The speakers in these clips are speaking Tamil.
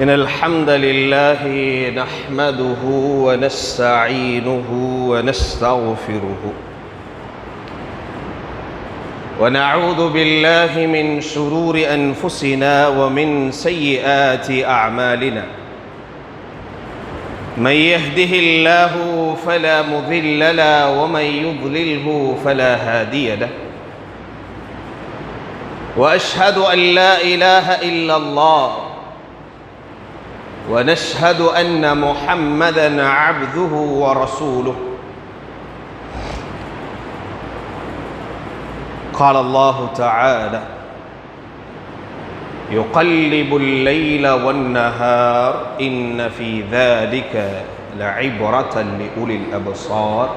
إن الحمد لله نحمده ونستعينه ونستغفره ونعوذ بالله من شرور أنفسنا ومن سيئات أعمالنا من يهده الله فلا مضل له ومن يضلله فلا هادي له وأشهد أن لا إله إلا الله ونشهد أن محمدًا عبده ورسوله قال الله تعالى يقلب الليل والنهار إن في ذلك لعبرة لأولي الأبصار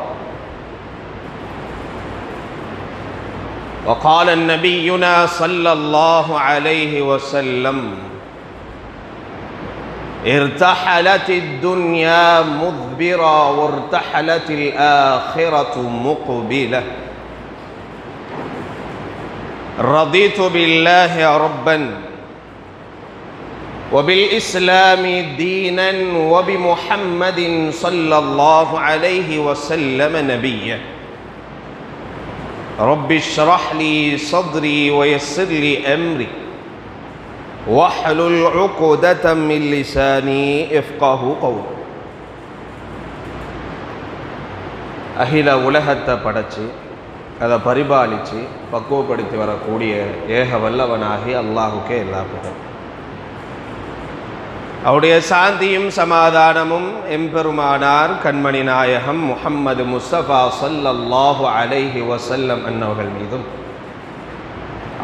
وقال نبينا صلى الله عليه وسلم ارتحلت الدنيا مدبرة وارتحلت الآخرة مقبلة رضيت بالله ربًا وبالإسلام دينًا وبمحمد صلى الله عليه وسلم نبيًا رب اشرح لي صدري ويسر لي أمري واحلل عقدة من لساني يفقهوا قولي. அகில உலகத்தை படைச்சு அதை பரிபாலித்து பக்குவப்படுத்தி வரக்கூடிய ஏக வல்லவனாகி அல்லாஹுக்கே எல்லா புகழும். அவருடைய சாந்தியும் சமாதானமும் எம்பெருமானார் கண்மணி நாயகம் முஹம்மது முஸ்தபா ஸல்லல்லாஹு அலைஹி வஸல்லம் அன்னவர்கள் மீதும்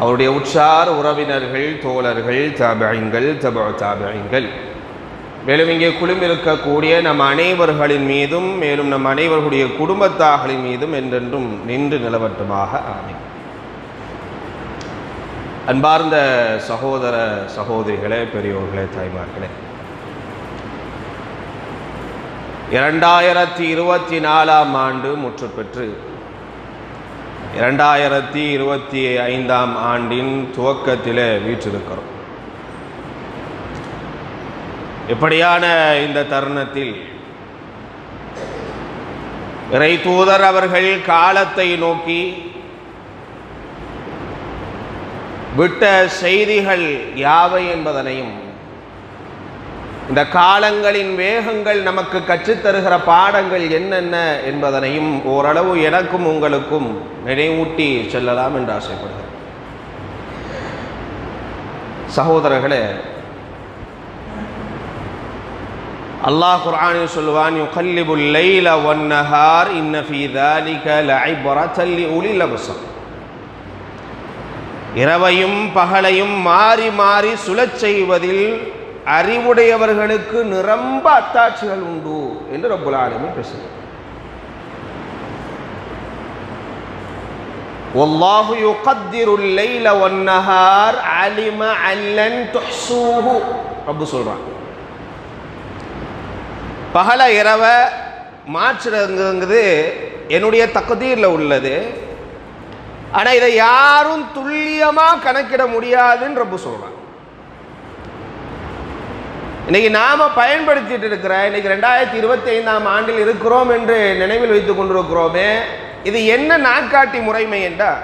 அவருடைய உற்றார் உறவினர்கள் தோழர்கள் தாபிஈன்கள் தபஉ தாபிஈன்கள் மேலும் இங்கே குழுமிருக்கக்கூடிய நம் அனைவர்களின் மீதும் மேலும் நம் அனைவர்களுடைய குடும்பத்தார்களின் மீதும் என்றென்றும் நின்று நிலவட்டுமாக ஆமீன். அன்பார்ந்த சகோதர சகோதரிகளே, பெரியோர்களே, தாய்மார்களே, 2024ஆம் ஆண்டு முற்று பெற்று 2025ஆம் ஆண்டின் துவக்கத்திலே வீற்றிருக்கிறோம். இப்படியான இந்த தருணத்தில் இறை தூதர் அவர்கள் காலத்தை நோக்கி விட்ட செய்திகள் யாவை என்பதனையும் இந்த காலங்களின் வேகங்கள் நமக்கு கற்றுத்தருகிற பாடங்கள் என்னென்ன என்பதனையும் ஓரளவு எனக்கும் உங்களுக்கும் நினைவூட்டி செல்லலாம் என்று ஆசைப்படுகிறேன். சகோதரர்களே, அல்லாஹ் குர்ஆனில் சொல்வான், யுகல்லிபுல் லைல வன்னஹார் இன்ன ஃபீ ذلك لعبرة لأولي الأبصار. இரவையும் பகலையும் மாறி மாறி சுழறச் செய்வதில் அறிவுடையவர்களுக்கு நிரம்ப அத்தாட்சிகள் உண்டு என்று ரப்புல் ஆலமீன் பேசுகிறார். வல்லாஹு யுகத்திருல் லைல வன்னஹார் அலிம அல்லன் துஹ்சூஹு. ரப்பு சொல்றான், பகல இரவ மாற்றுறதுங்கிறது என்னுடைய தக்தீரில் உள்ளது, ஆனால் இதை யாரும் துல்லியமாக கணக்கிட முடியாதுன்னு ரப்பு சொல்கிறான். இன்னைக்கு நாம் பயன்படுத்திட்டு இருக்கிற இன்னைக்கு 2025ஆம் ஆண்டில் இருக்கிறோம் என்று நினைவில் வைத்துக் கொண்டிருக்கிறோமே, இது என்ன நாட்காட்டி முறைமை என்றால்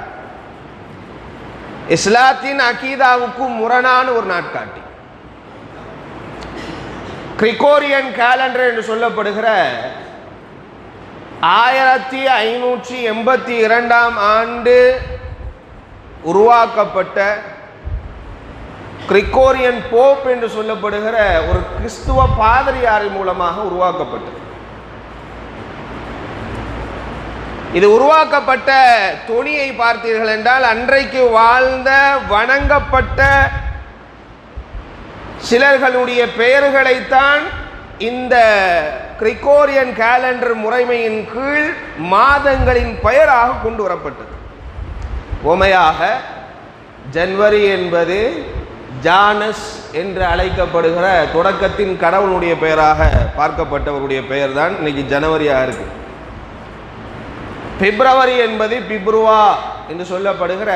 இஸ்லாத்தின் அகீதாவுக்கும் முரணான ஒரு நாட்காட்டி. கிரிகோரியன் கேலண்டர் என்று சொல்லப்படுகிற 1582ஆம் ஆண்டு உருவாக்கப்பட்ட கிரிகோரியன் போப் என்று சொல்லப்படுகிற ஒரு கிறிஸ்துவ பாதிரியாரின் மூலமாக உருவாக்கப்பட்டது. இது உருவாக்கப்பட்ட தொனியை பார்த்தீர்கள் என்றால் அன்றைக்கு வாழ்ந்த வணங்கப்பட்ட சிலர்களுடைய பெயர்களைத்தான் இந்த கிரிகோரியன் கேலண்டர் முறைமையின் கீழ் மாதங்களின் பெயராக கொண்டு வரப்பட்டது. உமையாக ஜனவரி என்பது ஜானஸ் என்று அழைக்கப்படுகிற தொடக்கத்தின் கடவுளுடைய பெயராக பார்க்கப்பட்டவருடைய பெயர் தான் இன்னைக்கு ஜனவரியாக இருக்கு. பிப்ரவரி என்பது பிப்ருவா என்று சொல்லப்படுகிற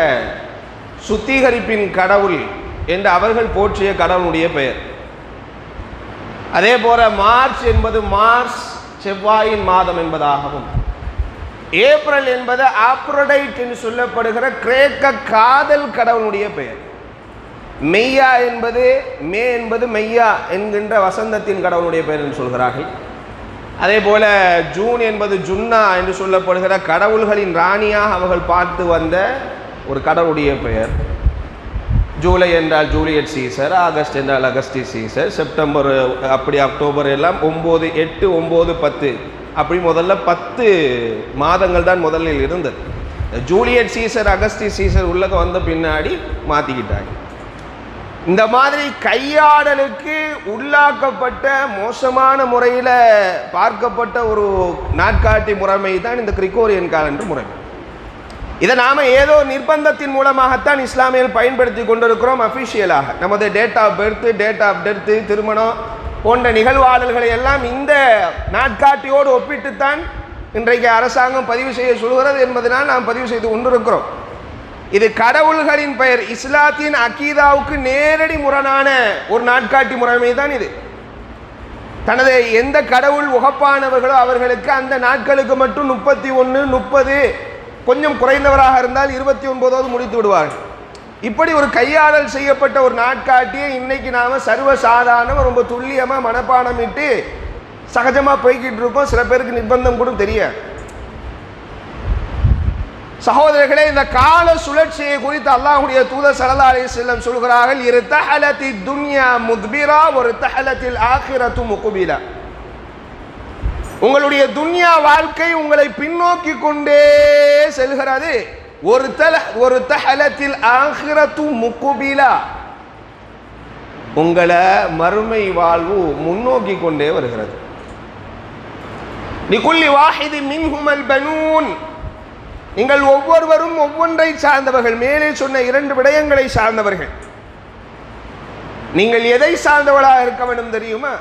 சுத்திகரிப்பின் கடவுள் என்று அவர்கள் போற்றிய கடவுளுடைய பெயர். அதே போல மார்ச் என்பது மார்ஸ் செவ்வாயின் மாதம் என்பதாகவும், ஏப்ரல் என்பது ஆப்ரோடைட் என்று சொல்லப்படுகிற கிரேக்க காதல் கடவுளுடைய பெயர். மெய்யா என்பது மே என்பது மெய்யா என்கின்ற வசந்தத்தின் கடவுளுடைய பெயர் என்று சொல்கிறார்கள். அதே போல ஜூன் என்பது ஜுன்னா என்று சொல்லப்படுகிற கடவுள்களின் ராணியாக அவர்கள் பார்த்து வந்த ஒரு கடவுளுடைய பெயர். ஜூலை என்றால் ஜூலியட் சீசர், ஆகஸ்ட் என்றால் அகஸ்டிஸ் சீசர், செப்டம்பர் அப்படி அக்டோபர் எல்லாம் 9, 8, 9, 10 அப்படி முதல்ல 10 மாதங்கள் தான் முதலில் இருந்தது. ஜூலியட் சீசர் அகஸ்டிஸ் சீசர் உள்ளக வந்த பின்னாடி மாற்றிக்கிட்டாங்க. இந்த மாதிரி கையாடலுக்கு உள்ளாக்கப்பட்ட மோசமான முறையில் பார்க்கப்பட்ட ஒரு நாட்காட்டி முறைமை தான் இந்த கிரிகோரியன் காலண்டர் முறைமை. இதை நாம் ஏதோ நிர்பந்தத்தின் மூலமாகத்தான் இஸ்லாமியர்கள் பயன்படுத்தி கொண்டிருக்கிறோம். அஃபிஷியலாக நமது date of birth, date of death, திருமணம் போன்ற நிகழ்வாளர்களை எல்லாம் இந்த நாட்காட்டியோடு ஒப்பிட்டுத்தான் இன்றைக்கு அரசாங்கம் பதிவு செய்ய சொல்கிறது என்பதனால் நாம் பதிவு செய்து கொண்டிருக்கிறோம். இது கடவுள்களின் பெயர், இஸ்லாத்தின் அகீதாவுக்கு நேரடி முரணான ஒரு நாட்காட்டி முறைமை தான் இது. தனது எந்த கடவுள் உகப்பானவர்களோ அவர்களுக்கு அந்த நாட்களுக்கு மட்டும் 31, 30, கொஞ்சம் குறைந்தவராக இருந்தால் 29வது முடித்து விடுவார்கள். இப்படி ஒரு கையாடல் செய்யப்பட்ட ஒரு நாட்காட்டியை இன்னைக்கு நாம சர்வசாதாரண ரொம்ப துல்லியமாக மனப்பாடமிட்டு சகஜமாக போய்கிட்டு இருக்கோம். சில பேருக்கு நிர்பந்தம் கூட தெரியாது. சகோதரர்களே, இந்த கால சுழற்சியை குறித்து அல்லாஹ்வுடைய தூதர் ஸல்லல்லாஹு அலைஹி வஸல்லம் சொல்கிறார்கள், இர்தஹலத்தி துன்யா முத்பிரா வர்தஹலத்தில் ஆகிரத்து முக்பிலா. உங்களுடைய துன்யா வாழ்க்கை உங்களை பின்னோக்கி கொண்டே செல்கிறது. ஒரு தஹலத்தில் ஆகிரத்து முக்பிலா, உங்களை மறுமை வாழ்வு முன்னோக்கி கொண்டே வருகிறது. லிகுல்லி வாஹிதி மின்ஹுமல் பனூன், நீங்கள் ஒவ்வொருவரும் ஒவ்வொன்றை சார்ந்தவர்கள். மேலே சொன்ன 2 விடயங்களை சார்ந்தவர்கள். நீங்கள் எதை சார்ந்தவர்களாக இருக்க வேண்டும் தெரியுமா?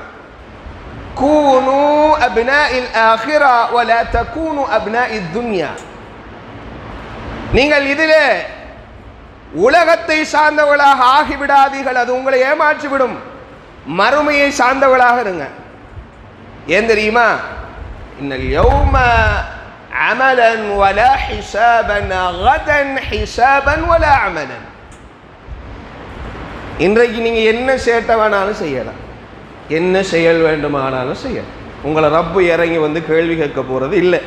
கூனு அப்னாஇல் ஆகிரா வலா தகூனு அப்னாஇத் துன்யா. நீங்கள் இதிலே உலகத்தை சார்ந்தவர்களாக ஆகிவிடாதீர்கள், அது உங்களை ஏமாற்றிவிடும். மறுமையை சார்ந்தவர்களாக இருங்க. ஏன் தெரியுமா? இன்னல் யௌம அமலன் வலா ஹிசாபன் கதன் ஹிசாபன் வலா அமலன். இன்றைக்கு நீங்க என்ன சேட்டை வேணாலும் செய்யலாம், என்ன செயல் வேண்டுமானாலும் செய்யலாம். உங்களை ரப்பு இறங்கி வந்து கேள்வி கேட்க போறது இல்லை.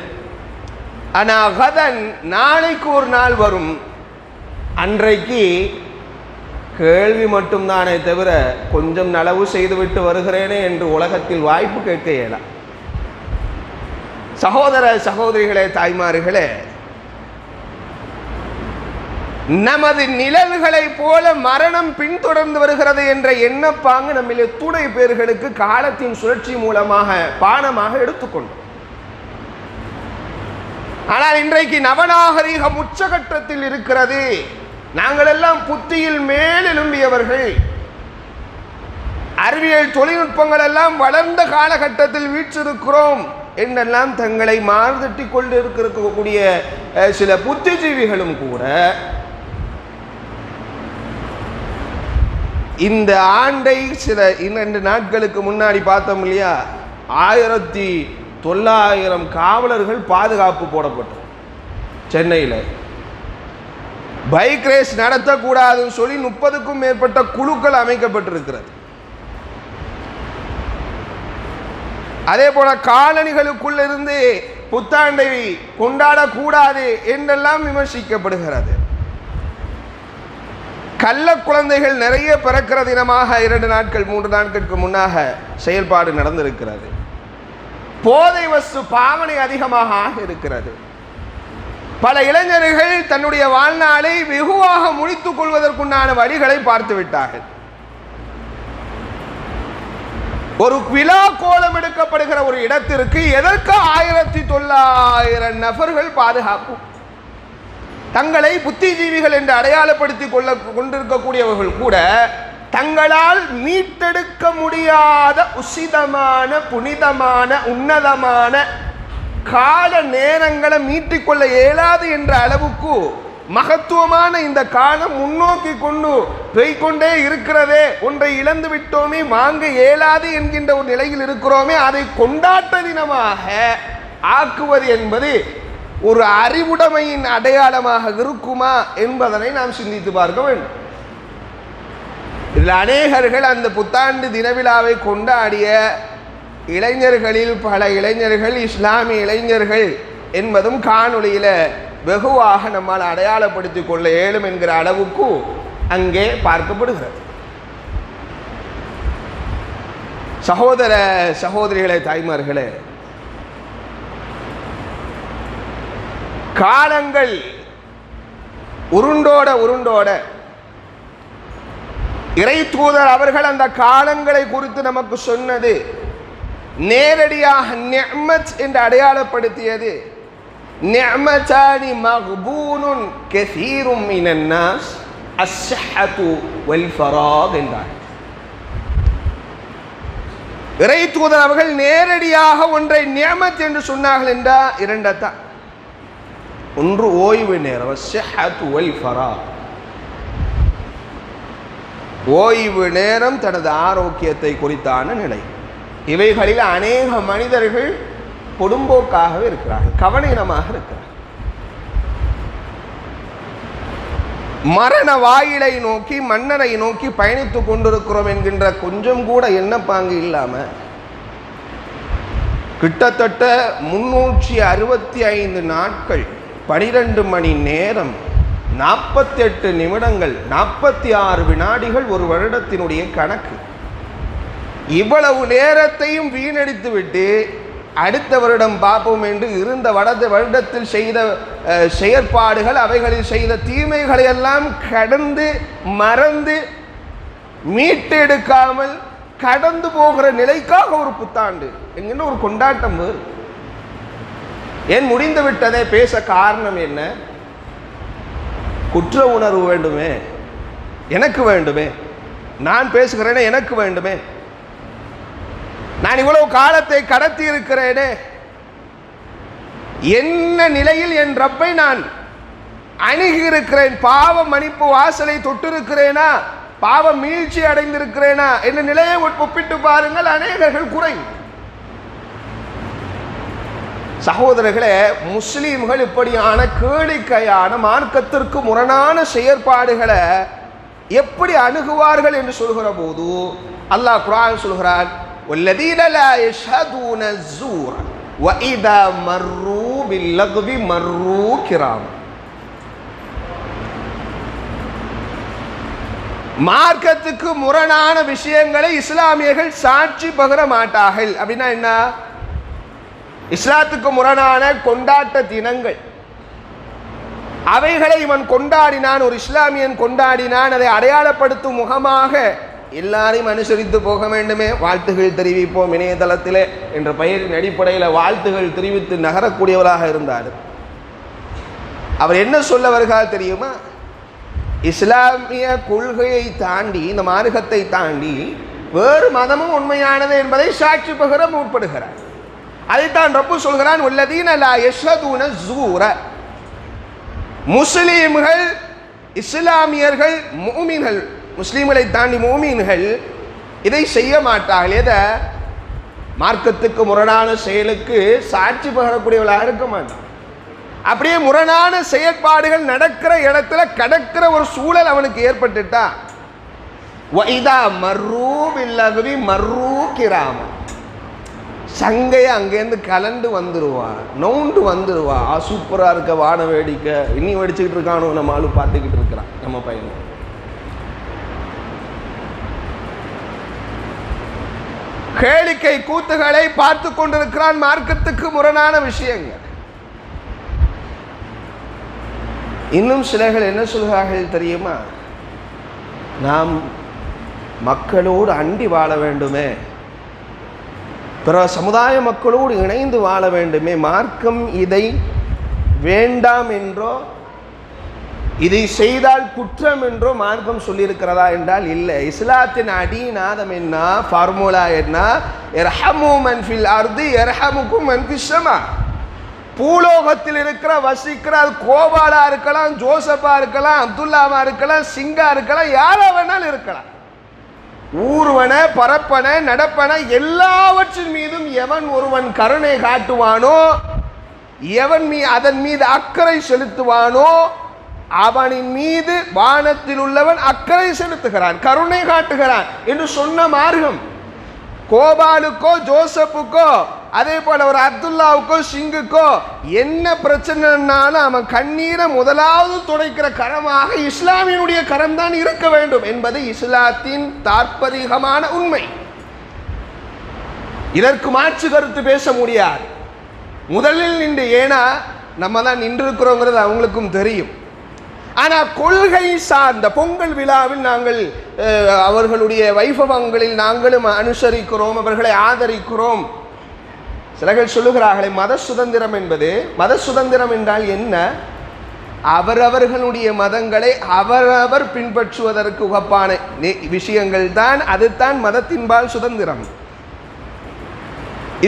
ஆனா கதன், நாளைக்கு ஒரு நாள் வரும், அன்றைக்கு கேள்வி மட்டும்தானே தவிர கொஞ்சம் நலவு செய்துவிட்டு வருகிறேனே என்று உலகத்தில் வாய்ப்பு கேட்க இயலாம். சகோதர சகோதரிகளே, தாய்மார்களே, நமது நிழல்களை போல மரணம் பின்தொடர்ந்து வருகிறது என்ற எண்ணப்பாங்கு நம்மிலே துணை பேர்களுக்கு காலத்தின் சுழற்சி மூலமாக பானமாக எடுத்துக்கொண்டோம். ஆனால் இன்றைக்கு நவநாகரீகம் உச்சகட்டத்தில் இருக்கிறது. நாங்கள் எல்லாம் புத்தியில் மேலெழும்பியவர்கள். அறிவியல் தொழில்நுட்பங்கள் எல்லாம் வளர்ந்த காலகட்டத்தில் வீற்றிருக்கிறோம் என்றெல்லாம் தங்களை மாறுதட்டி கொண்டு இருக்கக்கூடிய சில புத்திஜீவிகளும் கூட இந்த ஆண்டை சில 2 நாட்களுக்கு முன்னாடி பார்த்தோம் இல்லையா, 1900 காவலர்கள் பாதுகாப்பு போடப்பட்டது. சென்னையில் பைக் ரேஸ் நடத்தக்கூடாதுன்னு சொல்லி 30க்கும் மேற்பட்ட குழுக்கள் அமைக்கப்பட்டிருக்கிறது. அதே போல காலணிகளுக்குள்ள இருந்து புத்தாண்டை கொண்டாடக்கூடாது என்றெல்லாம் விமர்சிக்கப்படுகிறது. கள்ள குழந்தைகள் நிறைய பிறக்கிற தினமாக 2 நாட்கள் 3 நாட்களுக்கு முன்னாக செயல்பாடு நடந்திருக்கிறது. போதை வஸ்து பாவனை அதிகமாக இருக்கிறது. பல இளைஞர்கள் தன்னுடைய வாழ்நாளை வெகுவாக முடித்துக் கொள்வதற்குண்டான வழிகளை பார்த்து விட்டார்கள். ஒரு விழா கோலம் எடுக்கப்படுகிற ஒரு இடத்திற்கு எதற்கு 1900 நபர்கள் பாதுகாப்பு? தங்களை புத்திஜீவிகள் என்று அடையாளப்படுத்திக் கொண்டிருக்கக்கூடியவர்கள் கூட தங்களால் மீட்டெடுக்க முடியாத உசிதமான, புனிதமான, உன்னதமான கால நேரங்களை மீட்டிக்கொள்ள இயலாது என்ற அளவுக்கு மகத்துவமான இந்த காலம் முன்னோக்கி கொண்டு போய்கொண்டே இருக்கிறதே, ஒன்றை இழந்து விட்டோமே, வாங்க இயலாது என்கின்ற ஒரு நிலையில் இருக்கிறோமே, அதை கொண்டாட்ட தினமாக ஆக்குவது என்பது ஒரு அறிவுடைமையின் அடையாளமாக இருக்குமா என்பதனை நாம் சிந்தித்து பார்க்க வேண்டும். இதில் அநேகர்கள் அந்த புத்தாண்டு தினவிழாவை கொண்டாடிய இளைஞர்களில் பல இளைஞர்கள் இஸ்லாமிய இளைஞர்கள் என்பதும் காணொளியில் வெகுவாக நம்மால் அடையாளப்படுத்திக் கொள்ள இயலும் என்கிற அளவுக்கு அங்கே பார்க்கப்படுகிறது. சகோதர சகோதரிகளே, தாய்மார்களே, காலங்கள் உருண்டோட இறை தூதர் அவர்கள் அந்த காலங்களை குறித்து நமக்கு சொன்னது நேரடியாக நிஅமத் என்று அடையாளப்படுத்தியது. நிஅமதானி மக்பூனுன் கஸீரும் மினன் நாஸ் அஸ்ஸஹத்து வல் ஃபராக் என்றார். இறை தூதர் அவர்கள் நேரடியாக ஒன்றை நிஅமத் என்று சொன்னார்கள் என்றால் இரண்டத்தான். ஒன்று ஓய்வு நேரம், அஸ்ஸஹத்து வல் ஃபராக். ஓய்வு நேரம் தனது ஆரோக்கியத்தை குறித்தான நிலை. இவைகளில் அநேக மனிதர்கள் பொடும்போக்காகவே இருக்கிறார்கள், கவனமாக இருக்கிறார்கள். மரண வாயிலை நோக்கி மன்னரை நோக்கி பயணித்துக் கொண்டிருக்கிறோம் என்கின்ற கொஞ்சம் கூட எண்ணப்பாங்கு இல்லாம கிட்டத்தட்ட 365 நாட்கள் 12 மணி நேரம் 48 நிமிடங்கள் 46 வினாடிகள் ஒரு வருடத்தினுடைய கணக்கு. இவ்வளவு நேரத்தையும் வீணடித்து விட்டு அடுத்த வருடம் பார்ப்போம் என்று இருந்த வருடத்தில் செய்த செயற்பாடுகள், அவைகளில் செய்த தீமைகளை எல்லாம் கடந்து மறந்து மீட்டெடுக்காமல் கடந்து போகிற நிலைக்காக ஒரு புத்தாண்டு என்கின்ற ஒரு கொண்டாட்டம் வேறு. ஏன் முடிந்து விட்டதே பேச காரணம் என்ன? குற்ற உணர்வு வேண்டுமே, எனக்கு வேண்டுமே, நான் பேசுகிறேனே எனக்கு வேண்டுமே, நான் இவ்வளவு காலத்தை கடத்தி இருக்கிறேனே, என்ன நிலையில் என் ரப்பை நான் அணுகி இருக்கிறேன், பாவ மன்னிப்பு வாசலை தொட்டிருக்கிறேனா, பாவ மீழ்ச்சி அடைந்திருக்கிறேனா என்ற நிலையை ஒப்பிட்டு பாருங்கள். அநேகர்கள் குறை. சகோதரர்களே, முஸ்லீம்கள் இப்படியான கேளிக்கையான மார்க்கத்திற்கு முரணான செயற்பாடுகளை எப்படி அணுகுவார்கள் என்று சொல்கிற போது அல்லாஹ் குர்ஆன் சொல்கிறான், வல்லதீன லா யஷ்ஹதூன ஸூர வஇதா மர்ரூ பில்லக்வி மர்ரூ கிராம். மார்க்கத்துக்கு முரணான விஷயங்களை இஸ்லாமியர்கள் சாட்சி பகர மாட்டார்கள். அப்படின்னா என்ன? இஸ்லாத்துக்கு முரணான கொண்டாட்ட தினங்கள், அவைகளை இவன் கொண்டாடினான், ஒரு இஸ்லாமியன் கொண்டாடினான், அதை அடையாளப்படுத்தும் முகமாக எல்லாரையும் அனுசரித்து போக வேண்டுமே, வாழ்த்துகள் தெரிவிப்போம் இணையதளத்திலே என்ற பெயரின் அடிப்படையில் வாழ்த்துகள் தெரிவித்து நகரக்கூடியவராக இருந்தார். அவர் என்ன சொல்ல வருகிறார் தெரியுமா? இஸ்லாமிய கொள்கையை தாண்டி, இந்த மார்க்கத்தை தாண்டி வேறு மதமும் உண்மையானது என்பதை சாட்சி பகர முற்படுகிறார். அதைத்தான் ரப்பு சொல்கிறான், வல்லதீன லா யஷ்ஹதூன ஸூர. முஸ்லீம்கள், இஸ்லாமியர்கள், முஃமின்கள், முஸ்லீம்களை தாண்டி முஃமின்கள் இதை செய்ய மாட்டார்கள். எதை? மார்க்கத்துக்கு முரணான செயலுக்கு சாட்சி பகரக்கூடியவர்களாக இருக்க மாட்டான். அப்படியே முரணான செயற்பாடுகள் நடக்கிற இடத்துல கடக்கிற ஒரு சூழல் அவனுக்கு ஏற்பட்டுட்டா, வைதா மர்ரூ பில்லக்வி மர்ரூ கிராம, சங்கைய அங்கேருந்து கலண்டு வந்துடுவா, நோண்டு வந்துடுவா. சூப்பராக இருக்க வான வேடிக்கை, இனி வெடிச்சுக்கிட்டு இருக்கானோ, நம்ம ஆளு பார்த்துக்கிட்டு இருக்கிறான் நம்ம பையன். கேளிக்கை கூத்துகளை பார்த்து கொண்டிருக்கிறான், மார்க்கத்துக்கு முரணான விஷயங்கள். இன்னும் சிலர்கள் என்ன சொல்கிறார்கள் தெரியுமா? நாம் மக்களோடு அண்டி வாழ வேண்டுமே, பிற சமுதாய மக்களோடு இணைந்து வாழ வேண்டுமே, மார்க்கம் இதை வேண்டாம் என்றோ இதை செய்தால் குற்றம் என்றோ மார்க்கம் சொல்லியிருக்கிறதா என்றால் இல்லை. இஸ்லாத்தின் அடிநாதம் என்ன, ஃபார்முலா என்ன? இர்ஹமு மன் ஃபில் அர்தி யர்ஹமுக்கும் மன் ஃபிஸ் ஸமா. பூலோகத்தில் இருக்கிற வசிக்கிற கோபாலா இருக்கலாம், ஜோசப்பா இருக்கலாம், அப்துல்லாவா இருக்கலாம், சிங்கா இருக்கலாம், யாரா வேணாலும் இருக்கலாம். ஊர்வன பரப்பன நடப்பன எல்லாவற்றின் மீதும் எவன் ஒருவன் கருணை காட்டுவானோ, எவன் அதன் மீது அக்கறை செலுத்துவானோ, அவனின் மீது வானத்தில் உள்ளவன் அக்கறை செலுத்துகிறான், கருணை காட்டுகிறான் என்று சொன்ன மார்க்கம். கோபாலுக்கோ ஜோசப்புக்கோ அதே போல ஒரு அப்துல்லாவுக்கோ சிங்குக்கோ என்ன பிரச்சனைனாலும் அவன் கண்ணீரை முதலாவது துடைக்கிற கரமாக இஸ்லாமியனுடைய கரம் தான் இருக்க வேண்டும் என்பது இஸ்லாத்தின் தாற்பரிகமான உண்மை. இதற்கு மாற்று கருத்து பேச முடியாது. முதலில் நின்று, ஏன்னா நம்ம தான் நின்றிருக்கிறோங்கிறது அவங்களுக்கும் தெரியும். ஆனால் கொள்கை சார்ந்த பொங்கல் விழாவில் நாங்கள் அவர்களுடைய வைபவங்களில் நாங்களும் அனுசரிக்கிறோம், அவர்களை ஆதரிக்கிறோம். சிலர்கள் சொல்லுகிறார்களே மத சுதந்திரம் என்பது, மத சுதந்திரம் என்றால் என்ன? அவரவர்களுடைய மதங்களை அவரவர் பின்பற்றுவதற்கு உகப்பான விஷயங்கள் தான், அதுதான் மதத்தின்பால் சுதந்திரம்.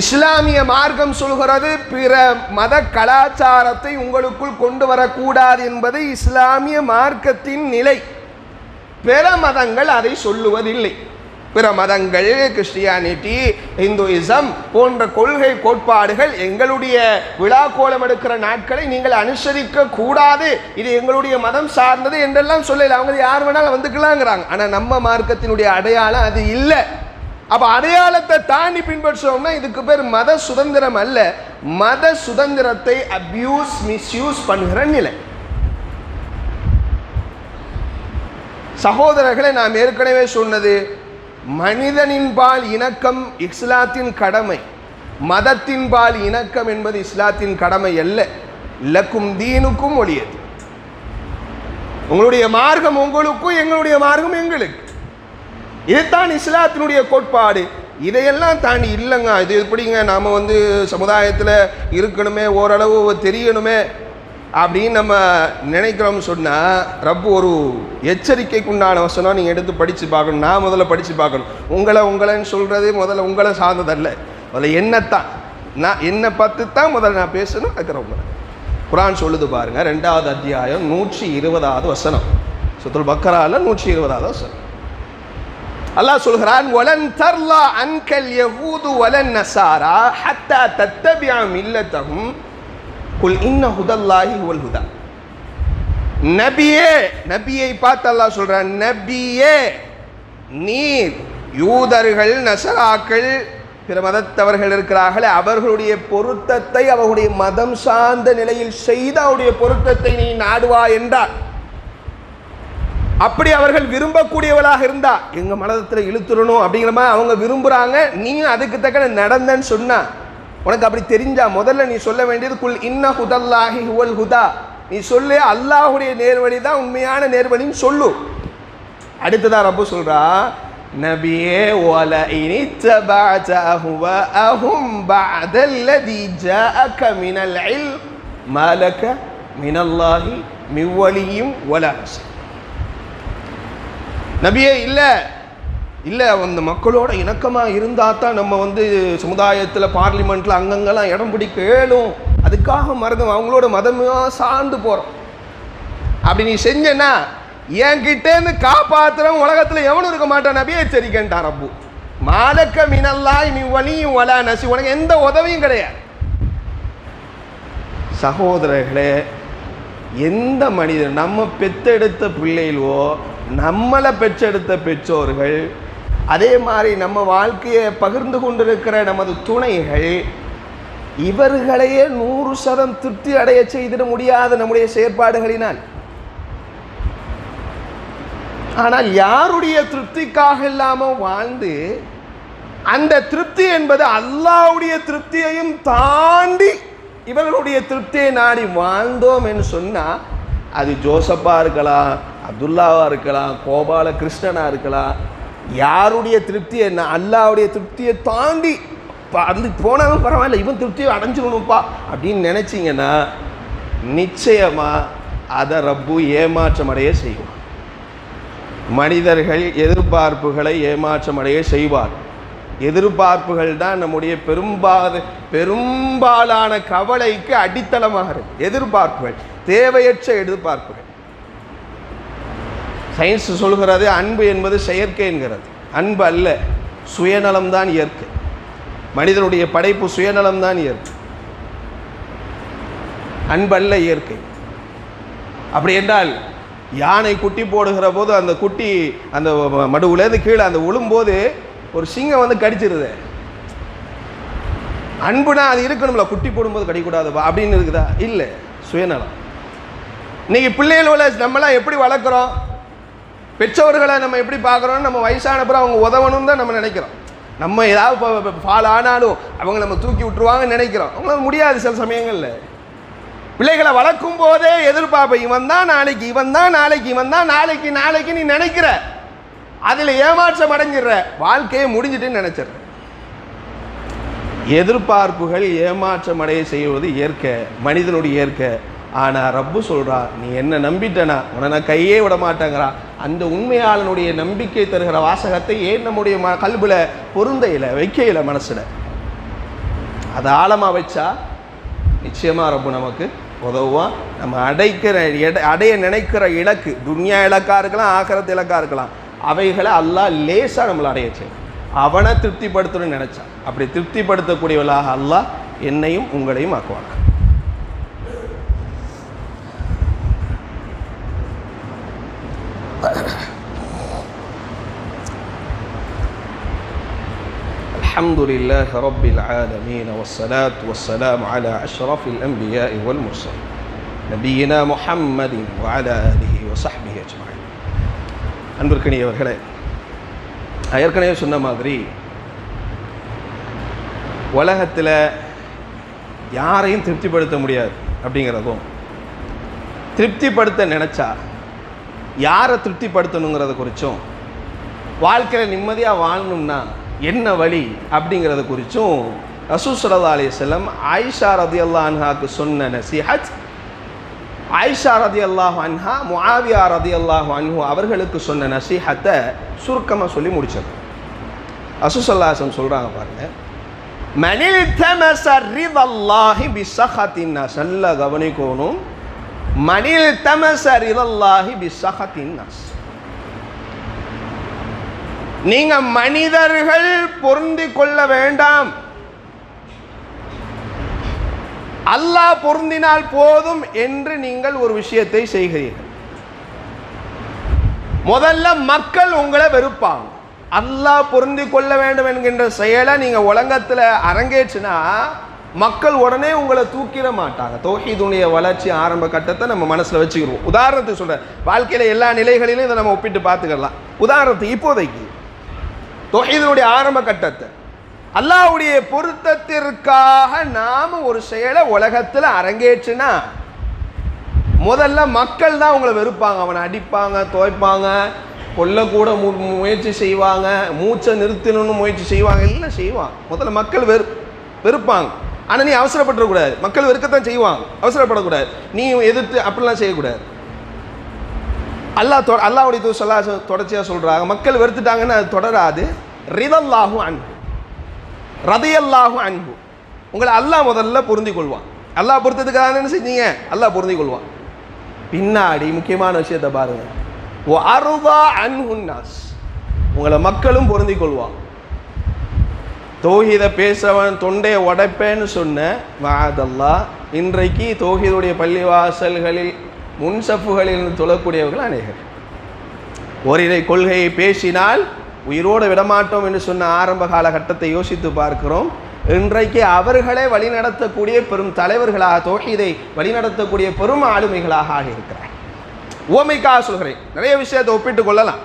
இஸ்லாமிய மார்க்கம் சொல்கிறது பிற மத கலாச்சாரத்தை உங்களுக்குள் கொண்டு வரக்கூடாது என்பது இஸ்லாமிய மார்க்கத்தின் நிலை. பிற மதங்கள் அதை சொல்லுவதில்லை. பிற மதங்கள், கிறிஸ்டியானிட்டி, இந்துயிசம் போன்ற கொள்கை கோட்பாடுகள் எங்களுடைய விழா கோலம் எடுக்கிற நாட்களை நீங்கள் அனுசரிக்க கூடாது, இது எங்களுடைய மதம் சார்ந்தது என்றெல்லாம் சொல்லல. அவங்க யார் வேணாலும் வந்துக்கலாங்கிறாங்க. ஆனால் நம்ம மார்க்கத்தினுடைய அடையாளம் அது இல்லை. அப்போ அடையாளத்தை தாண்டி பின்பற்றோம்னா இதுக்கு பேர் மத சுதந்திரம் அல்ல, மத சுதந்திரத்தை அபியூஸ் மிஸ்யூஸ் பண்ணுகிற நிலை. சகோதரர்களை, நாம் ஏற்கனவே சொன்னது, மனிதனின்பால் இணக்கம் இஸ்லாத்தின் கடமை, மதத்தின்பால் இணக்கம் என்பது இஸ்லாத்தின் கடமை அல்ல. லக்கும் தீனுக்கும் ஒளியது. உங்களுடைய மார்க்கம் உங்களுக்கும், எங்களுடைய மார்க்கம் எங்களுக்கு. இதுதான் இஸ்லாத்தினுடைய கோட்பாடு. இதையெல்லாம் தாண்டி இல்லைங்க, இது எப்படிங்க நாம் சமுதாயத்தில் இருக்கணுமே, ஓரளவு தெரியணுமே அப்படின்னு நம்ம நினைக்கிறோம்னு சொன்னால், ரப்பு ஒரு எச்சரிக்கைக்குண்டான வசனம் நீங்கள் எடுத்து படித்து பார்க்கணும். நான் முதல்ல படித்து பார்க்கணும். உங்களைன்னு சொல்கிறது முதல்ல உங்களை சார்ந்ததல்ல, முதல்ல என்னத்தான், நான் என்னை பார்த்து தான் முதல்ல நான் பேசணும். அதுக்கு குர்ஆன் சொல்லுது பாருங்க, 2வது அத்தியாயம் 120வது வசனம், சூரத்துல் பக்கரால 120வது வசனம். அல்லாஹ் சொல்கிறான், வலன் தர்லா அன்கல் யஹூது வலன் நஸாரா ஹத்தா தத்தபிஅ மில்லத்தஹும் குல் இன்ன ஹுதல்லாஹி ஹுவல் ஹுதா. நபியே, நபியை பார்த்து அல்லாஹ் சொல்றான், நபியே நீர் யூதர்கள், நஸராக்கள், பிற மதத்தவர்கள் இருக்கிறார்களே அவர்களுடைய பொருத்தத்தை அவர்களுடைய மதம் சார்ந்த நிலையில் செய்த அவருடைய பொருத்தத்தை நீ நாடுவா என்றார். அப்படி அவர்கள் விரும்பக்கூடியவளாக இருந்தா, எங்க மனதத்தில் இழுத்துறணும் அப்படிங்கிற மாதிரி அவங்க விரும்புறாங்க, நீ அதுக்கு தக்க நடந்தன்னு சொன்னா, உனக்கு அப்படி தெரிஞ்சா முதல்ல நீ சொல்ல வேண்டியது குல் இன்ன ஹுதல்லாஹி ஹுவல் ஹுதா. நீ சொல்லு அல்லாஹுடைய நேர்வழி தான் உண்மையான நேர்வழின்னு சொல்லு. அடுத்ததான் ரப்பு சொல்றா, நபியே வல இனித்தபஅத அஹ்வாஅஹும் பஅதல்லதி ஜாஅக மினல் இல்ம் மா லக மினல்லாஹி மின் வலியும் வலா நஸீர். நபியே இல்லை இல்லை, அந்த மக்களோட இணக்கமாக இருந்தால் தான் நம்ம சமுதாயத்தில் பார்லிமெண்ட்டில் அங்கங்கெல்லாம் இடம் பிடிக்க இயலும். அதுக்காக மறந்து அவங்களோட மதமாக சார்ந்து போகிறோம். அப்படி நீ செஞ்சனா என்கிட்டேருந்து காப்பாற்றுறவன் உலகத்தில் எவனும் இருக்க மாட்டான். நபியே எச்சரிக்கின்றான் ரப்பு, மாலக்க மினல்லாஹி மின் வலியும் வலா நஸீர். உனக்கு எந்த உதவியும் கிடையாது. சகோதரர்களே, எந்த மனிதன், நம்ம பெற்றெடுத்த பிள்ளைகளோ, நம்மளை பெற்றெடுத்த பெற்றோர்கள், அதே மாதிரி நம்ம வாழ்க்கையை பகிர்ந்து கொண்டிருக்கிற நமது துணைகள், இவர்களையே 100% திருப்தி அடைய செய்திட முடியாத நம்முடைய செயற்பாடுகளினால். ஆனால் யாருடைய திருப்திக்காக இல்லாமல் வாழ்ந்து அந்த திருப்தி என்பது அல்லாஹ்வுடைய திருப்தியையும் தாண்டி இவர்களுடைய திருப்தியை நாடி வாழ்ந்தோம் என்று சொன்னால், அது ஜோசப்பா இருக்கலாம், அப்துல்லாவா இருக்கலாம், கோபால கிருஷ்ணனா இருக்கலாம், யாருடைய திருப்தி என்ன, அல்லாஹ்வுடைய திருப்தியை தாண்டி அது போனாலும் பரவாயில்ல, இவன் திருப்தியை அடைஞ்சிடணும்ப்பா அப்படின்னு நினச்சிங்கன்னா நிச்சயமாக அதை ரப்பு ஏமாற்றமடைய செய்வான். மனிதர்கள் எதிர்பார்ப்புகளை ஏமாற்றமடைய செய்வார். எதிர்பார்ப்புகள் தான் நம்முடைய பெரும்பாலான கவலைக்கு அடித்தளமாக இருக்கு. எதிர்பார்ப்புகள், தேவையற்ற எதிர்பார்ப்புகள். சயின்ஸ் சொல்கிறது அன்பு என்பது செயற்கை என்கிறது. அன்பு அல்ல, சுயநலம்தான் இயற்கை. மனிதனுடைய படைப்பு சுயநலம்தான் இயற்கை, அன்பல்ல இயற்கை. அப்படி என்றால் யானை குட்டி போடுகிற போது அந்த குட்டி அந்த மடுவுலேருந்து கீழே அந்த விழும்போது ஒரு சிங்கம் வந்து கடிச்சிருது. அன்புனா அது இருக்கணும்ல, குட்டி போடும்போது கடிக்கூடாதுப்பா அப்படின்னு இருக்குதா? இல்லை, சுயநலம். இன்னைக்கு பிள்ளைகளோட நம்மளாம் எப்படி வளர்க்குறோம், பெற்றோர்களை நம்ம எப்படி பார்க்குறோம், நம்ம வயசானப்புறம் அவங்க உதவணும்னு தான் நம்ம நினைக்கிறோம். நம்ம ஏதாவது ஃபால் ஆனாலும் அவங்க நம்ம தூக்கி விட்டுருவாங்கன்னு நினைக்கிறோம். அவங்களால முடியாது சில சமயங்களில். பிள்ளைகளை வளர்க்கும் போதே எதிர்பார்ப்பு, இவன் தான் நாளைக்கு, இவன் தான் நாளைக்கு, இவன் தான் நாளைக்கு, நாளைக்கு நீ நினைக்கிற, அதில் ஏமாற்றம் அடைஞ்சிடுற, வாழ்க்கையை முடிஞ்சிட்டுன்னு நினைச்சிடுற. எதிர்பார்ப்புகள் ஏமாற்றம் அடைய செய்வது இயற்கை, மனிதனுடைய இயற்கை. ஆனால் ரப்பு சொல்றா, நீ என்ன நம்பிட்டனா உன நான் கையே விட மாட்டேங்கிறா. அந்த உண்மையாளனுடைய நம்பிக்கை தருகிற வாசகத்தை ஏன் நம்முடைய கல்வில பொருந்தையில வைக்கையில மனசுல அதை ஆழமாக வச்சா நிச்சயமா ரப்பு நமக்கு உதவுவான். நம்ம அடைய நினைக்கிற இலக்கு, துன்யா இலக்கா இருக்கலாம், ஆகிரத் இலக்கா இருக்கலாம், அவைகளை அல்லாஹ் லேசாக நம்மளை அடைய செய்யும். அவனை திருப்திப்படுத்தணும்னு நினைச்சான். அப்படி திருப்திப்படுத்தக்கூடியவளாக அல்லாஹ் என்னையும் உங்களையும் ஆக்குவாங்க. الحمد لله رب العالمين والصلاة والسلام على أشرف الأنبياء والمرسلين نبينا محمد وعلى آله وصحبه أجمعين. அன்பிற்கினியவர்களே, ஏற்கனவே சொன்ன மாதிரி உலகத்தில் யாரையும் திருப்திப்படுத்த முடியாது அப்படிங்கிறதும், திருப்திப்படுத்த நினச்சா யாரை திருப்திப்படுத்தணுங்கிறத குறித்தும், வாழ்க்கையில் நிம்மதியாக வாழணும்னா என்ன வழி அப்படிங்கிறத குறித்தும் ரசூல் ஸல்லல்லாஹு அலைஹி வஸல்லம் ஆயிஷா ரதியல்லாஹு அன்ஹாக்கு சொன்ன நசீஹத், ஆயிஷா ரதியல்லாஹு அன்ஹா முஆவியா ரதியல்லாஹு அன்ஹு அவர்களுக்கு சொன்ன நசீஹத்தை சுருக்கமாக சொல்லி முடிச்சது. ரசூல் ஸல்லல்லாஹு அலைஹி வஸல்லம் சொல்கிறாங்க பாருங்க, மனில் தமஸ ரிதல்லாஹி பிஸஹத்தின் நாஸ். நல்லா கவனிக்கணும், மனில் தமஸ ரிதல்லாஹி பிஸஹத்தின் நாஸ். நீங்க மனிதர்கள் பொருந்தி கொள்ள வேண்டாம், அல்லாஹ் பொருந்தினால் போதும் என்று நீங்கள் ஒரு விஷயத்தை செய்கிறீர்கள். முதல்ல மக்கள் உங்களை வெறுப்பாங்க. அல்லாஹ் பொருந்தி கொள்ள வேண்டும் என்கின்ற செயலை நீங்க உலகத்தில் அரங்கேற்றினா மக்கள் உடனே உங்களை தூக்கிட மாட்டாங்க. தௌஹீதுடைய வளர்ச்சி ஆரம்ப கட்டத்தை நம்ம மனசுல வச்சுக்கிறோம். உதாரணத்துக்கு சொல்றேன், வாழ்க்கையில எல்லா நிலைகளிலும் இதை நம்ம ஒப்பிட்டு பார்த்துக்கலாம். உதாரணத்துக்கு இப்போதைக்கு தௌஹீதுடைய ஆரம்ப கட்டத்தை, அல்லாஹ்வுடைய பொருத்தத்திற்காக நாம ஒரு செயலை உலகத்தில் அரங்கேற்றினா முதல்ல மக்கள் தான் உங்களை வெறுப்பாங்க. அவனை அடிப்பாங்க, துவைப்பாங்க, கொல்லக்கூட முயற்சி செய்வாங்க, மூச்சை நிறுத்தணும்னு முயற்சி செய்வாங்க, எல்லாம் செய்வாங்க. முதல்ல மக்கள் வெறுப்பாங்க. ஆனால் நீ அவசரப்பட்டுறக்கூடாது, மக்கள் வெறுக்கத்தான் செய்வாங்க, அவசரப்படக்கூடாது, நீ எதிர்த்து அப்படிலாம் செய்யக்கூடாது. அல்லாஹ்வுடைய தூதர் தொடர்ச்சியாக சொல்றாங்க, மக்கள் வெறுத்துட்டாங்கன்னா அது தொடராது. ரிதல்லாஹு அன்ஹு ரதியல்லாஹு அன்ஹு, உங்களை அல்லாஹ் முதல்ல பொருந்தி கொள்வான். அல்லாஹ் பொறுத்ததுக்காக என்ன செஞ்சீங்க, அல்லாஹ் பொருந்தி கொள்வான். பின்னாடி முக்கியமான விஷயத்தை பாருங்க, ஓ அருதா அன்ஹுன் நாஸ், உங்களை மக்களும் பொருந்தி கொள்வான். தௌஹீதை பேசுறவன் தொண்டையை உடைப்பேன்னு சொன்ன மஅதல்லா, இன்றைக்கு தௌஹீதுடைய பள்ளிவாசல்களில் முன்சப்புகளில் தொழக்கூடியவர்கள் அநேகர். ஓரிரை கொள்கையை பேசினால் உயிரோடு விடமாட்டோம் என்று சொன்ன ஆரம்ப காலகட்டத்தை யோசித்து பார்க்கிறோம். இன்றைக்கு அவர்களே வழிநடத்தக்கூடிய பெரும் தலைவர்களாக, தௌஹீதை வழிநடத்தக்கூடிய பெரும் ஆளுமைகளாக ஆகியிருக்கிறார். ஓமைக்காக சொல்கிறேன், நிறைய விஷயத்தை ஒப்பிட்டு கொள்ளலாம்.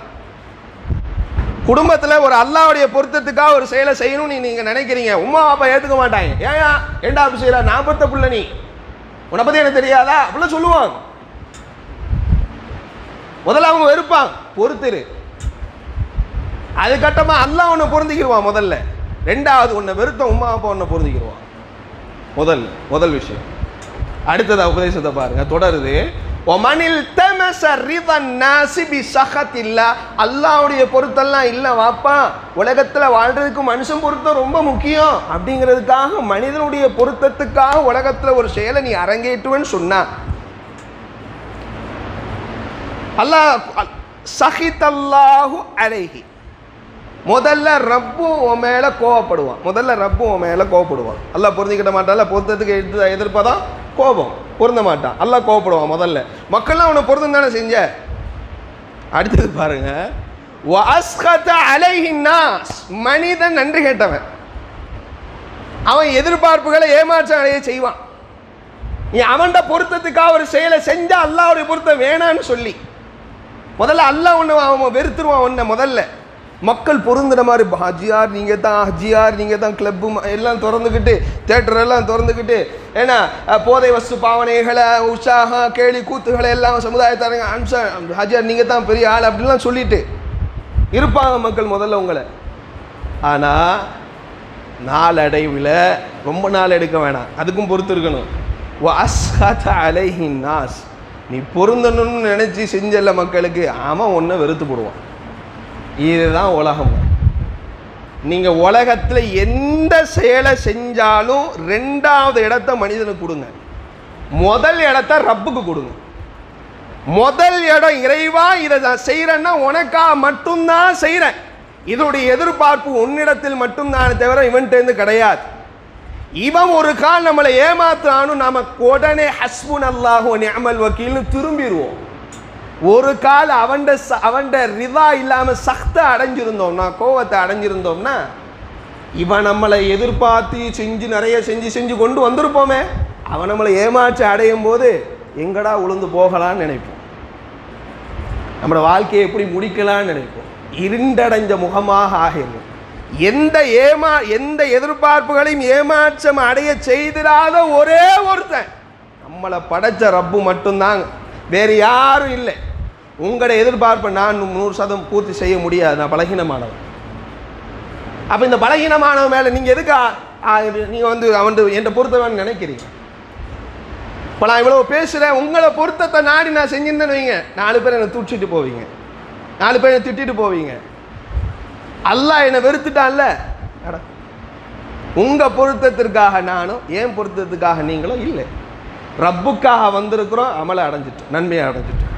குடும்பத்தில் ஒரு அல்லாஹ்வுடைய பொருத்தத்துக்காக ஒரு செயலை செய்யணும்னு நீங்க நினைக்கிறீங்க, உமா அப்பா ஏற்றுக்க மாட்டாங்க. ஏயா ஏண்டா அப்படி செய்யற, நான் பொறுத்த புள்ள, நீ உன்னை பத்தி எனக்கு தெரியாதா அப்படிலாம் சொல்லுவாங்க. முதல்ல அவங்க வெறுப்பாங்க, பொறுத்துரு. அது கட்டமா அல்லாஹ் உன்னை பொருந்திக்கிடுவான் முதல்ல. ரெண்டாவது, உன்னை வெறுத்த உமா அப்பா உன்னை பொருந்திக்கிடுவான். முதல் விஷயம். அடுத்ததா உபதேசத்தை பாருங்க, தொடருது. ஒமனில் தம அல்லாஹ்வுடைய பொருத்தெல்லாம் இல்லை வாப்பா, உலகத்தில் வாழ்றதுக்கு மனுஷன் பொருத்தம் ரொம்ப முக்கியம் அப்படிங்கிறதுக்காக மனிதனுடைய பொருத்தத்துக்காக உலகத்தில் ஒரு செயலை நீ அரங்கேற்றுவேன்னு சொன்னா அல்லாஹ் சஹிதல்லாஹு அலைஹி, முதல்ல ரப்பு உன் மேலே கோவப்படுவான். அல்லாஹ் பொருந்திக்கிட்ட மாட்டான். பொருத்தத்துக்கு எதிர்ப்பதான் கோபம், பொருந்த மாட்டான். அல்லாஹ் கோவப்படுவான் முதல்ல. மக்கள்லாம் அவனை பொருத்தம் தானே செஞ்ச. அடுத்தது பாருங்க, வஅஸ்கத அலைஹின் நாஸ், மனிதன் நன்றி கேட்டவன், அவன் எதிர்பார்ப்புகளை ஏமாற்றம் அடைய செய்வான். நீ அவன்ட பொருத்தத்துக்காக ஒரு செயலை செஞ்சா அல்லாஹ்வுடைய பொருத்தம் வேணான்னு சொல்லி முதல்ல அல்லாஹ் ஒன்று அவன் வெறுத்துருவான். ஒன்றை முதல்ல மக்கள் பொருந்துற மாதிரி, ஹஜ்ஜியார் நீங்கள் தான், கிளப்பு எல்லாம் திறந்துக்கிட்டு, தேட்டர் எல்லாம் திறந்துக்கிட்டு, ஏன்னா போதை வஸ்து பாவனைகளை, உற்சாகம், கேலி கூத்துகளை எல்லாம் சமுதாயத்தாரங்க ஹஜ்ஜியார் நீங்கள் தான் பெரிய ஆள் அப்படின்லாம் சொல்லிட்டு இருப்பாங்க மக்கள் முதல்ல உங்களை. ஆனால் நாளடைவில், ரொம்ப நாள் எடுக்க வேணாம், அதுக்கும் பொறுத்து இருக்கணும். வஅஸ்கத அலைஹின் நாஸ், நீ பொருந்தணும்னு நினச்சி செஞ்சல மக்களுக்கு, அவன் ஒன்றை வெறுத்து போடுவான். இதுதான் உலகம். நீங்கள் உலகத்தில் எந்த செயலை செஞ்சாலும் 2வது இடத்த மனிதனுக்கு கொடுங்க, முதல் இடத்த ரப்புக்கு கொடுங்க. முதல் இடம் இறைவா, இதை நான் செய்கிறேன்னா உனக்காக மட்டும்தான் செய்கிறேன், இதோடைய எதிர்பார்ப்பு உன்னிடத்தில் மட்டும்தான் தவிர இவன்கிட்ட கிடையாது. இவன் ஒரு கால் நம்மளை ஏமாத்தானும் நமக்கு உடனே ஹஸ்புனல்லாஹு வ நிஅமல் வக்கீல்னு திரும்பிடுவோம். ஒரு கால் அவன்ட ரிதா இல்லாமல் சக்தை அடைஞ்சிருந்தோம்னா, கோவத்தை அடைஞ்சிருந்தோம்னா, இவன் நம்மளை எதிர்பார்த்து நிறைய செஞ்சு கொண்டு வந்திருப்போமே, அவன் நம்மளை ஏமாற்றி அடையும் போது எங்கடா உளுந்து போகலான்னு நினைப்போம், நம்மளோட வாழ்க்கையை எப்படி முடிக்கலான்னு நினைப்போம், இருண்டடைஞ்ச முகமாக ஆகிடும். எந்த எதிர்பார்ப்புகளையும் ஏமாற்றம் அடைய செய்திடாத ஒரே ஒருத்தன் நம்மளை படைச்ச ரப்பு மட்டும்தாங்க, வேறு யாரும் இல்லை. உங்களோட எதிர்பார்ப்பை நான் 100% பூர்த்தி செய்ய முடியாது, நான் பலகீனமானவன். அப்போ இந்த பலகீனமானவன் மேலே நீங்கள் எதுக்கா நீங்கள் அவன் என் பொருத்தவன் நினைக்கிறீங்க? இப்போ நான் இவ்வளோ பேசுகிறேன், உங்களை பொருத்தத்தை நாடி நான் செஞ்சிருந்தேன்னு வைங்க, 4 பேர் என்னை தூச்சிட்டு போவீங்க, 4 பேர் என்னை திட்டிட்டு போவீங்க. அல்லாஹ் என்னை வெறுத்துட்டான்ல, உங்கள் பொருத்தத்திற்காக நானும், என் பொருத்தத்துக்காக நீங்களும் இல்லை. ரப்புக்காக வந்திருக்கிறோம், அமலை அடைஞ்சிட்டோம், நன்மையை அடைஞ்சிட்டோம்.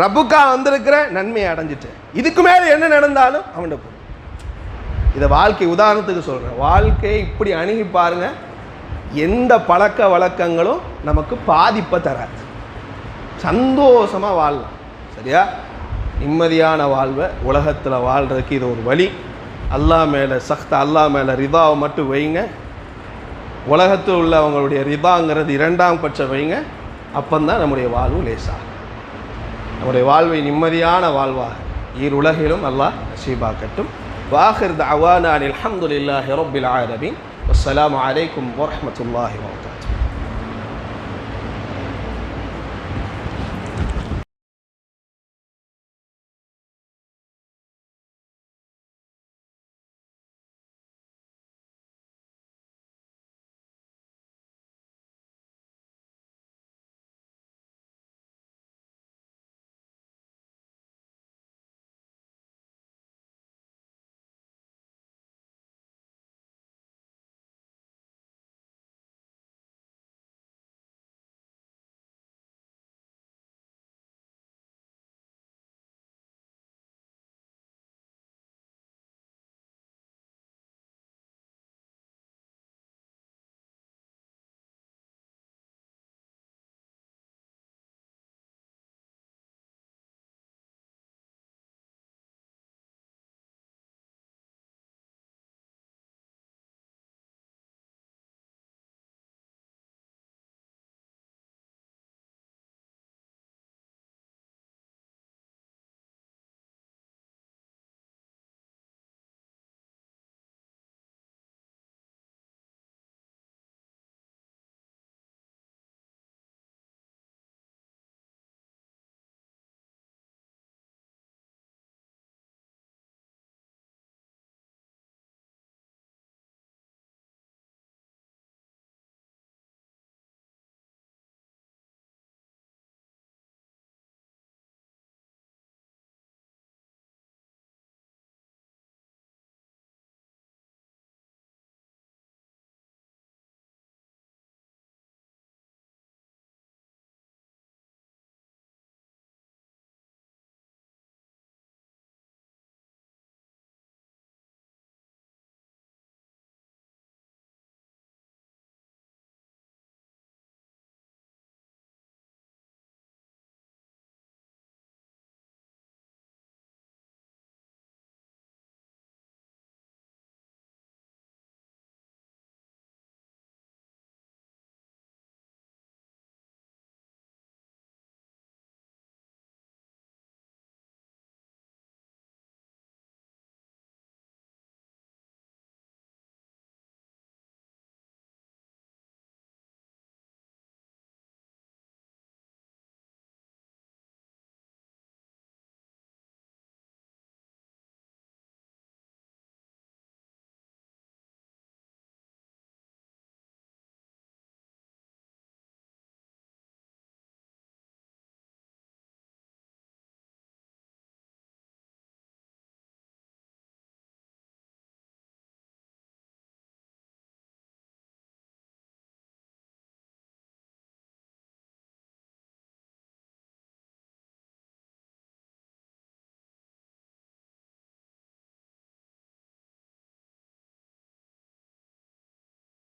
ரப்புக்காக வந்திருக்கிற நன்மையை அடைஞ்சிட்டேன். இதுக்கு மேலே என்ன நடந்தாலும் அவன் பொருள். இதை வாழ்க்கை உதாரணத்துக்கு சொல்கிறேன். வாழ்க்கையை இப்படி அணுகி பாருங்க, எந்த பழக்க வழக்கங்களும் நமக்கு பாதிப்பை தராது. சந்தோஷமாக வாழலாம். சரியா? நிம்மதியான வாழ்வை உலகத்தில் வாழ்கிறதுக்கு இது ஒரு வழி. அல்லாஹ் மேலே அல்லாஹ் மேலே ரிதாவை மட்டும் வைங்க. உலகத்தில் உள்ள அவங்களுடைய ரிதாங்கிறது 2ஆம் பட்சம் வைங்க. அப்பந்தான் நம்முடைய வாழ்வு லேசாகும். நம்முடைய வாழ்வை நிம்மதியான வாழ்வாக ஈருலகிலும் அல்லாஹ் நசீபாக்கட்டும். வாஹிர் தஅவானா அல்ஹம்துலில்லாஹி ரப்பில் ஆலமீன். வஸ்ஸலாமு அலைக்கும் வரஹ்மத்துல்லாஹி வபரகாத்துஹு.